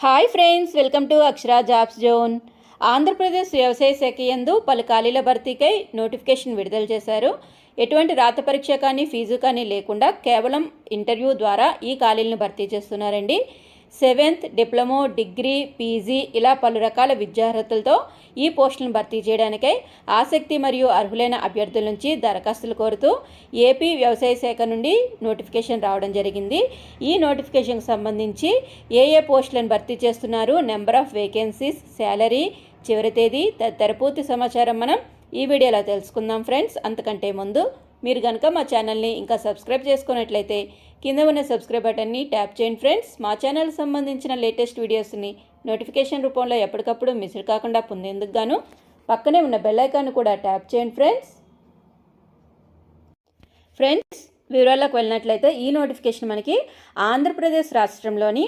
Hi friends, welcome to Akshara jobs zone. Andhra Pradesh వ్యవసాయ శాఖ యందు పలు ఖాళీల భర్తీకై నోటిఫికేషన్ విడుదల చేశారు. ఎటువంటి రాత పరీక్ష కానీ ఫీజు కానీ లేకుండా కేవలం ఇంటర్వ్యూ ద్వారా ఈ ఖాళీలను భర్తీ చేస్తున్నారండి. 7th, డిప్లొమా, డిగ్రీ, పీజీ ఇలా పలు రకాల విద్యార్హతలతో ఈ పోస్టులను భర్తీ చేయడానికై ఆసక్తి మరియు అర్హులైన అభ్యర్థుల నుంచి దరఖాస్తులు కోరుతూ ఏపీ వ్యవసాయ శాఖ నుండి నోటిఫికేషన్ రావడం జరిగింది. ఈ నోటిఫికేషన్కి సంబంధించి ఏ పోస్టులను భర్తీ చేస్తున్నారు, నెంబర్ ఆఫ్ వేకెన్సీస్, శాలరీ, చివరి తేదీ తదితర పూర్తి సమాచారం మనం ఈ వీడియోలో తెలుసుకుందాం ఫ్రెండ్స్. అంతకంటే ముందు మీరు కనుక మా ఛానల్ని ఇంకా సబ్స్క్రైబ్ చేసుకున్నట్లయితే కింద ఉన్న సబ్స్క్రైబ్ బటన్ని ట్యాప్ చేయండి ఫ్రెండ్స్. మా ఛానల్కి సంబంధించిన లేటెస్ట్ వీడియోస్ని నోటిఫికేషన్ రూపంలో ఎప్పటికప్పుడు మిస్ కాకుండా పొందేందుకు గాను పక్కనే ఉన్న బెల్ ఐకాన్ కూడా ట్యాప్ చేయండి ఫ్రెండ్స్. వివరాల్లోకి వెళ్ళినట్లయితే ఈ నోటిఫికేషన్ మనకి ఆంధ్రప్రదేశ్ రాష్ట్రంలోని